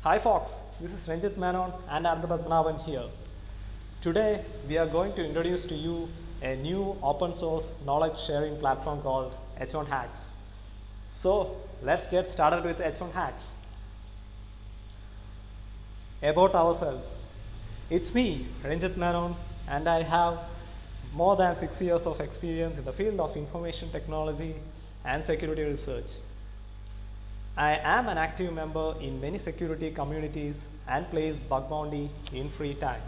Hi folks, this is Ranjit Menon and Padmanabhan here. Today we are going to introduce to you a new open source knowledge sharing platform called h1hakz. So let's get started with h1hakz. About ourselves. It's me, Ranjit Menon, and I have more than 6 years of experience in the field of information technology and security research. I am an active member in many security communities and plays bug bounty in free time.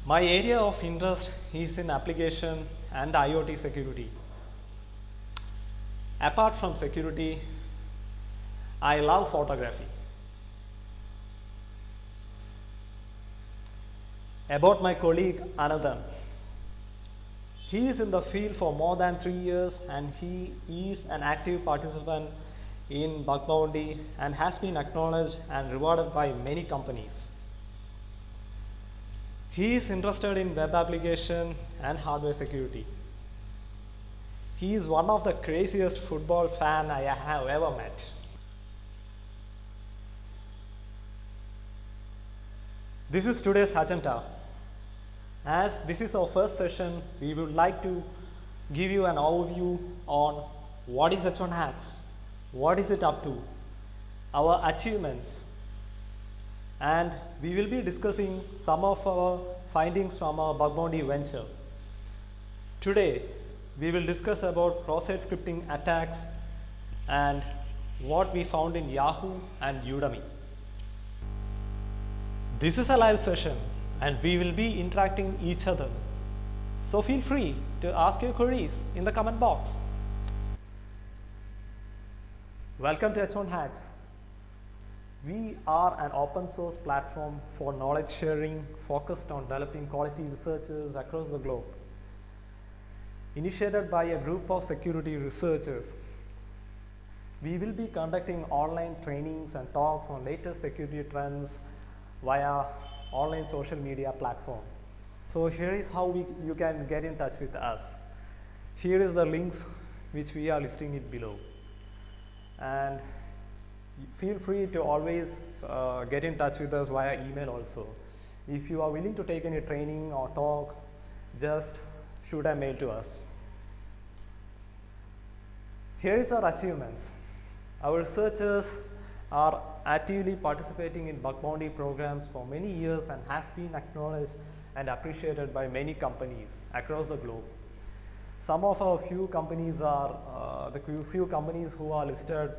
My area of interest is in application and IoT security. Apart from security, I love photography. About my colleague Anandan. He is in the field for more than 3 years and he is an active participant in bug bounty and has been acknowledged and rewarded by many companies. He is interested in web application and hardware security. He is one of the craziest football fan I have ever met. This is today's agenda. As this is our first session, we would like to give you an overview on what is h1hakz, what is it up to, our achievements, and we will be discussing some of our findings from our bug bounty venture. Today, we will discuss about cross-site scripting attacks and what we found in Yahoo and Udemy. This is a live session and we will be interacting each other. So feel free to ask your queries in the comment box. Welcome to h1hakz. We are an open source platform for knowledge sharing focused on developing quality researchers across the globe. Initiated by a group of security researchers, we will be conducting online trainings and talks on latest security trends via online social media platform. So here is how you can get in touch with us. Here is the links which we are listing it below. And feel free to always get in touch with us via email also. If you are willing to take any training or talk, just shoot a mail to us. Here is our achievements. Our researchers are actively participating in bug bounty programs for many years and has been acknowledged and appreciated by many companies across the globe. Some of our few companies are, the few companies who are listed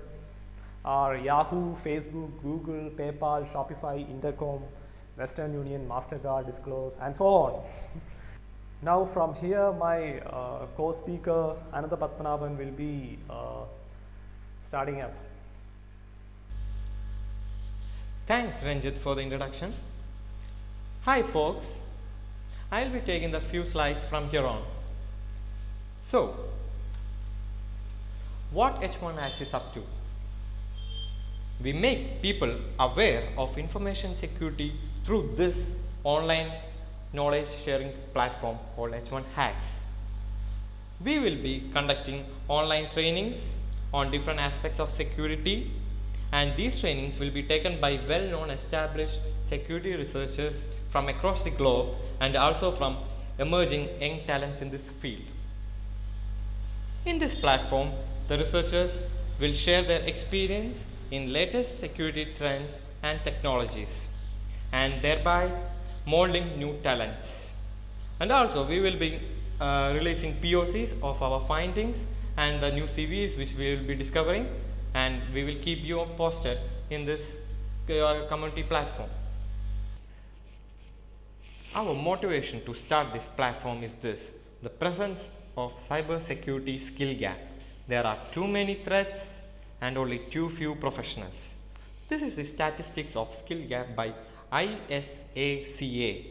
are Yahoo, Facebook, Google, PayPal, Shopify, Intercom, Western Union, MasterCard, Disclose, and so on. Now from here, my co-speaker, Padmanabhan, will be starting up. Thanks Ranjit for the introduction. Hi folks, I'll be taking the few slides from here on. So, what h1hakz is up to? We make people aware of information security through this online knowledge sharing platform called h1hakz. We will be conducting online trainings on different aspects of security, and these trainings will be taken by well-known established security researchers from across the globe and also from emerging young talents in this field. In this platform, the researchers will share their experience in latest security trends and technologies, and thereby molding new talents. And also we will be releasing POCs of our findings and the new CVs which we will be discovering, and we will keep you posted in this community platform. Our motivation to start this platform is this: the presence of cyber security skill gap. there are too many threats and only too few professionals. This is the statistics of skill gap by ISACA.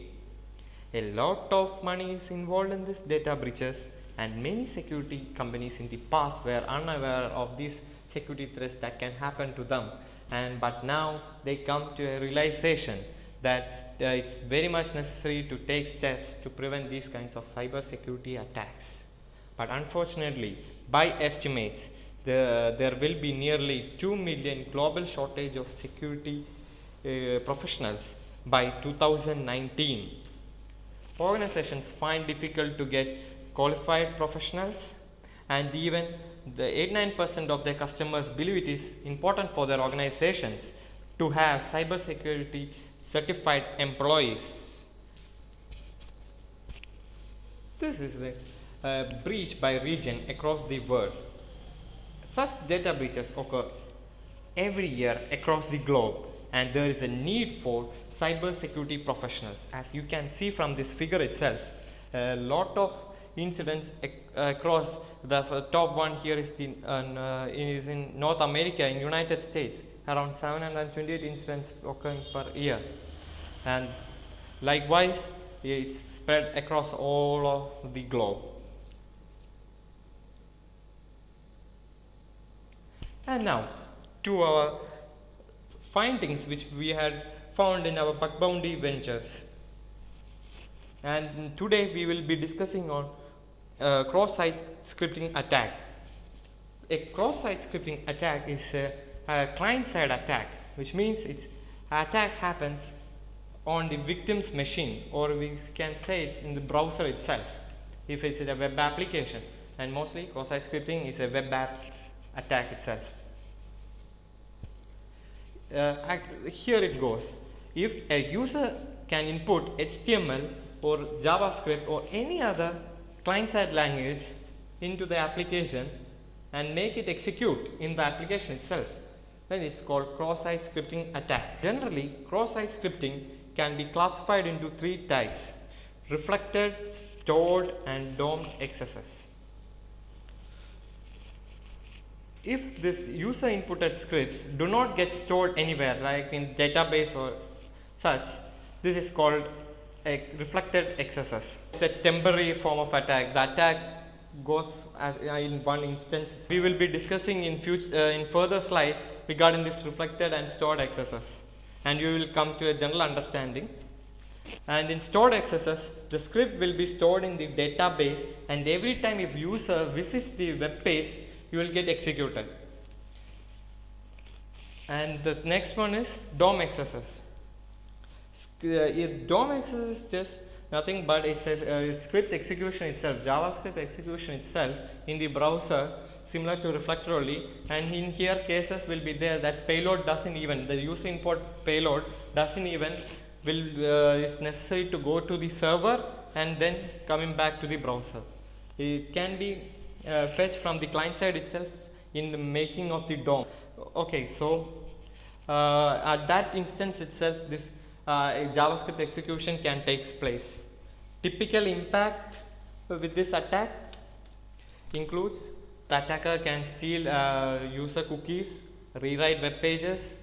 A lot of money is involved in these data breaches, and many security companies in the past were unaware of these security threats that can happen to them, but now they come to a realization that it's very much necessary to take steps to prevent these kinds of cyber security attacks. But unfortunately, by estimates, there will be nearly 2 million global shortage of security professionals by 2019. Organizations find difficult to get qualified professionals, and even the 89% of their customers believe it is important for their organizations to have cybersecurity certified employees. This is the breach by region across the world. Such data breaches occur every year across the globe, and there is a need for cybersecurity professionals. As you can see from this figure itself, a lot of incidents across. The top one here is in North America, in United States, around 728 incidents occurring per year, and likewise it's spread across all of the globe. And now to our findings which we had found in our bug bounty ventures, and today we will be discussing on cross-site scripting attack. A cross-site scripting attack is a client-side attack, which means its attack happens on the victim's machine, or we can say it's in the browser itself if it's a web application, and mostly cross-site scripting is a web app attack itself. Here it goes. If a user can input HTML or JavaScript or any other client-side language into the application and make it execute in the application itself, then it's called cross-site scripting attack. Generally, cross-site scripting can be classified into three types: reflected, stored, and DOM XSS. If this user inputted scripts do not get stored anywhere, like in database or such, this is called a reflected XSS. It's a temporary form of attack. The attack goes in one instance. We will be discussing in further slides regarding this reflected and stored XSS, and you will come to a general understanding. And in stored XSS, the script will be stored in the database, and every time if user visits the web page, you will get executed. And the next one is DOM XSS. DOM XSS is just nothing but it's a script execution itself, JavaScript execution itself in the browser, similar to reflected only. And in here cases will be there that payload doesn't even, the user import payload doesn't even is necessary to go to the server and then coming back to the browser. It can be fetched from the client side itself in the making of the DOM. Okay, so at that instance itself, this JavaScript execution can take place. Typical impact with this attack includes the attacker can steal user cookies, rewrite web pages,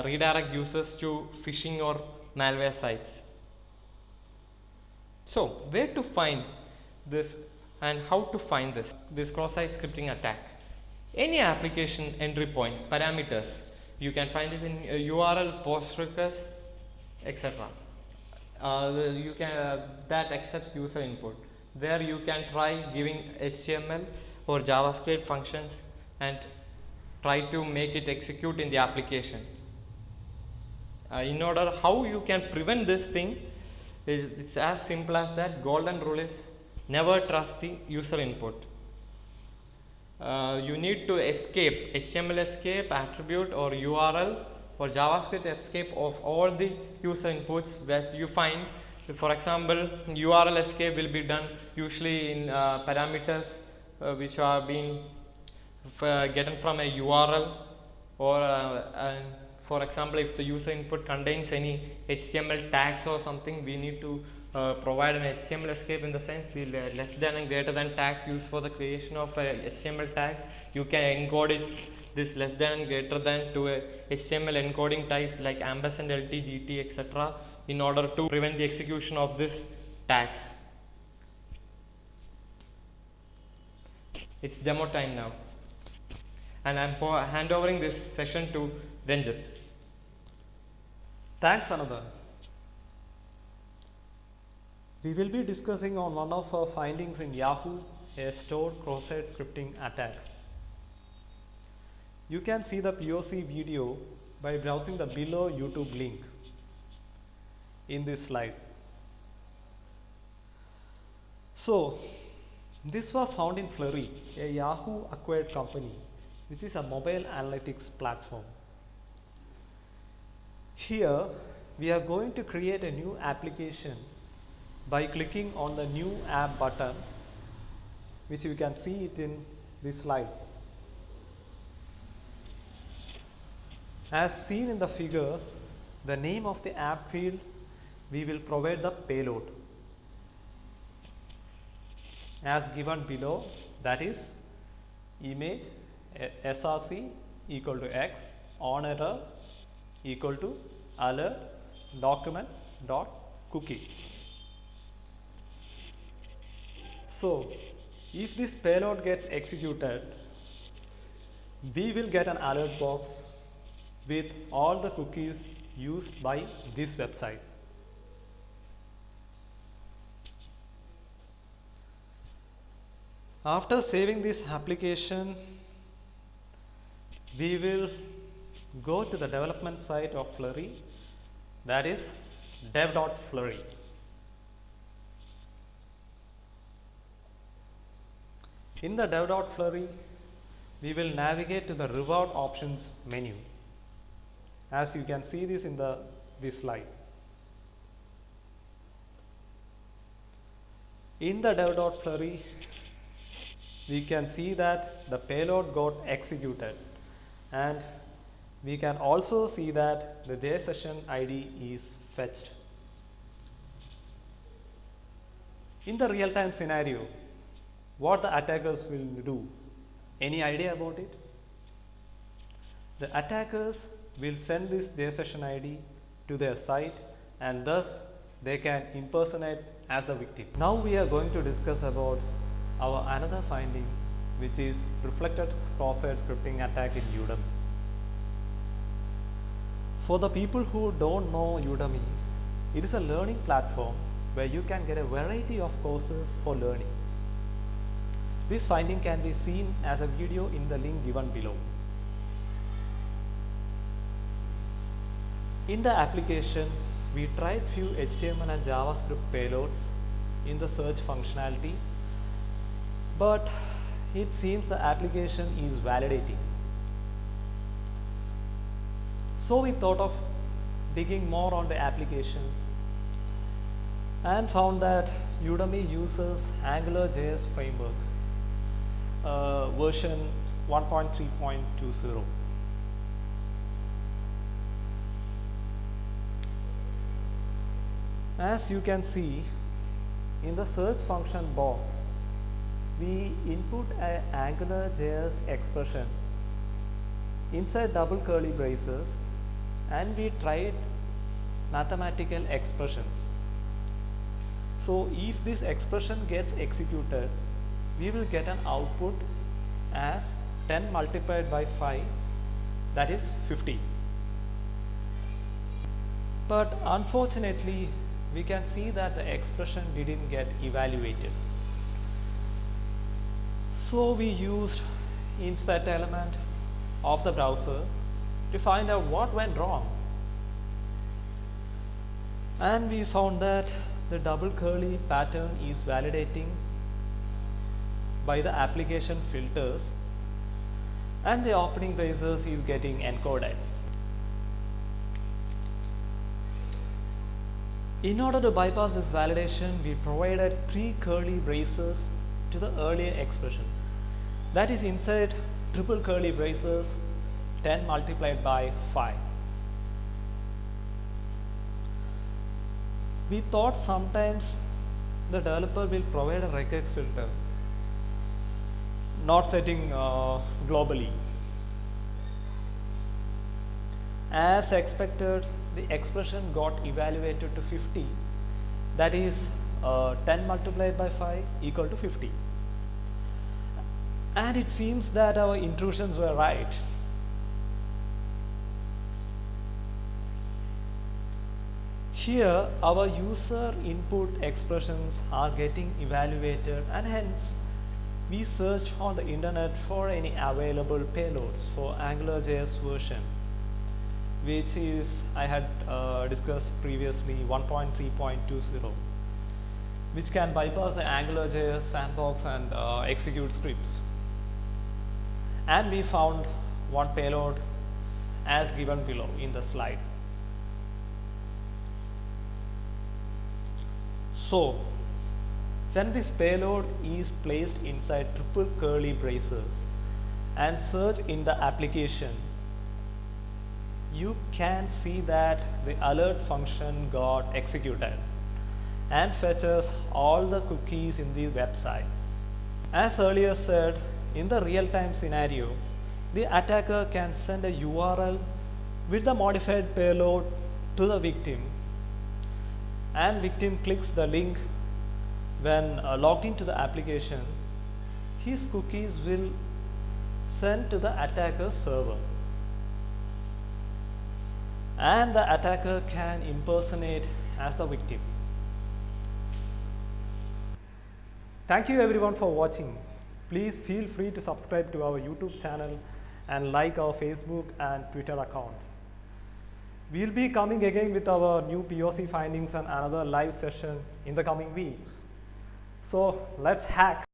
redirect users to phishing or malware sites. So where to find this and how to find this cross-site scripting attack? Any application entry point parameters, you can find it in URL, post request, etc. You can that accepts user input. There you can try giving HTML or JavaScript functions and try to make it execute in the application. In order how you can prevent this thing, it's as simple as that. Golden rule is never trust the user input. You need to escape HTML escape, attribute or URL or JavaScript escape of all the user inputs that you find. For example, URL escape will be done usually in parameters which are being gotten from a URL, or for example, if the user input contains any HTML tags or something, we need to provide an HTML escape, in the sense the less than and greater than tags used for the creation of a HTML tag. You can encode it, this less than and greater than, to a HTML encoding type like ampersand, LT, GT, etc. in order to prevent the execution of this tags. It's demo time now, and I'm handovering this session to Ranjit. Thanks, Another. We will be discussing on one of our findings in Yahoo, a stored cross-site scripting attack. You can see the POC video by browsing the below YouTube link in this slide. So, this was found in Flurry, a Yahoo acquired company, which is a mobile analytics platform. Here, we are going to create a new application by clicking on the new app button, which you can see it in this slide. As seen in the figure, the name of the app field, we will provide the payload as given below, that is image src equal to x, on error equal to alert document dot cookie. So, if this payload gets executed, we will get an alert box with all the cookies used by this website. After saving this application, we will go to the development site of Flurry, that is dev.flurry. In the dev.flurry, we will navigate to the reward options menu, as you can see this in this slide. In the dev.flurry, we can see that the payload got executed, and we can also see that the JSession ID is fetched. In the real-time scenario, what the attackers will do? Any idea about it? The attackers will send this JSession ID to their site, and thus they can impersonate as the victim. Now we are going to discuss about our another finding, which is reflected cross-site scripting attack in Udemy. For the people who don't know Udemy, it is a learning platform where you can get a variety of courses for learning. This finding can be seen as a video in the link given below. In the application, we tried few HTML and JavaScript payloads in the search functionality, but it seems the application is validating. So we thought of digging more on the application and found that Udemy uses AngularJS framework version 1.3.20. As you can see, in the search function box, we input an AngularJS expression inside double curly braces, and we tried mathematical expressions. So if this expression gets executed, we will get an output as 10 multiplied by 5, that is 50. But unfortunately, we can see that the expression didn't get evaluated. So we used inspect element of the browser to find out what went wrong. And we found that the double curly pattern is validating by the application filters, and the opening braces is getting encoded. In order to bypass this validation, we provided 3 curly braces to the earlier expression. That is inside triple curly braces 10 multiplied by 5. we thought sometimes the developer will provide a regex filter, not setting globally. As expected, the expression got evaluated to 50, that is 10 multiplied by 5 equal to 50. And it seems that our intrusions were right. Here our user input expressions are getting evaluated, and hence we search on the internet for any available payloads for AngularJS version, which is, I had discussed previously, 1.3.20, which can bypass the AngularJS sandbox and execute scripts. And we found one payload as given below in the slide. So, when this payload is placed inside triple curly braces and search in the application, you can see that the alert function got executed and fetches all the cookies in the website. As earlier said, in the real-time scenario, the attacker can send a URL with the modified payload to the victim, and victim clicks the link. When logged into the application, his cookies will send to the attacker's server, and the attacker can impersonate as the victim. Thank you everyone for watching. Please feel free to subscribe to our YouTube channel and like our Facebook and Twitter account. We will be coming again with our new POC findings and another live session in the coming weeks. So let's hack.